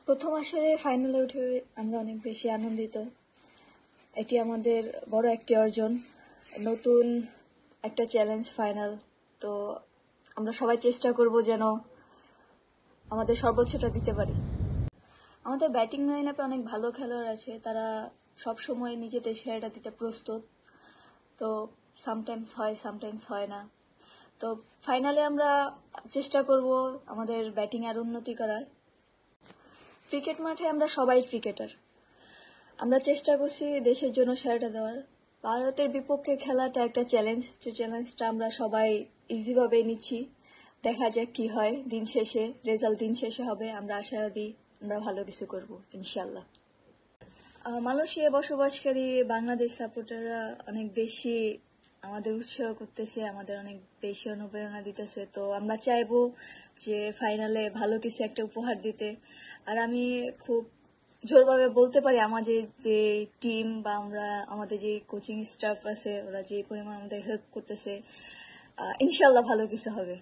প্রথম আসরে ফাইনালে উঠে আমরা অনেক বেশি আনন্দিত। এটি আমাদের বড় একটি অর্জন, নতুন একটা চ্যালেঞ্জ ফাইনাল। তো আমরা সবাই চেষ্টা করব যেন আমাদের সর্বোচ্চটা দিতে পারি। আমাদের ব্যাটিং লাইন আপে অনেক ভালো খেলোয়াড় আছে, তারা সব সময় নিজেদের সেরাটা দিতে প্রস্তুত। তো সামটাইমস হয়, সামটাইমস হয় না। তো ফাইনালে আমরা চেষ্টা করব আমাদের ব্যাটিং আর উন্নতি করার। ক্রিকেট মাঠে আমরা সবাই ক্রিকেটার, আমরা চেষ্টা করছি দেশের জন্য সেরাটা দেওয়ার। ভারতের বিপক্ষে খেলাটা একটা চ্যালেঞ্জ, যে চ্যালেঞ্জটা আমরা সবাই ইজিভাবে নিচ্ছি। দেখা যাক কি হয়, দিন শেষে রেজাল্ট দিন শেষে হবে। আমরা আশাবাদী আমরা ভালো কিছু করব ইনশাআল্লাহ। মালয়েশিয়ায় বসবাসকারী বাংলাদেশ সাপোর্টাররা অনেক বেশি আমাদের উৎসাহ করতেছে, আমাদের অনেক বেশি অনুপ্রেরণা দিতেছে। তো আমরা চাইবো যে ফাইনালে ভালো কিছু একটা উপহার দিতে। আর আমি খুব জোরভাবে বলতে পারি আমাদের যে টিম বা আমাদের যে কোচিং স্টাফ আছে, ওরা যে পরিমাণ আমাদের হেল্প করতেছে, ইনশাআল্লাহ ভালো কিছু হবে।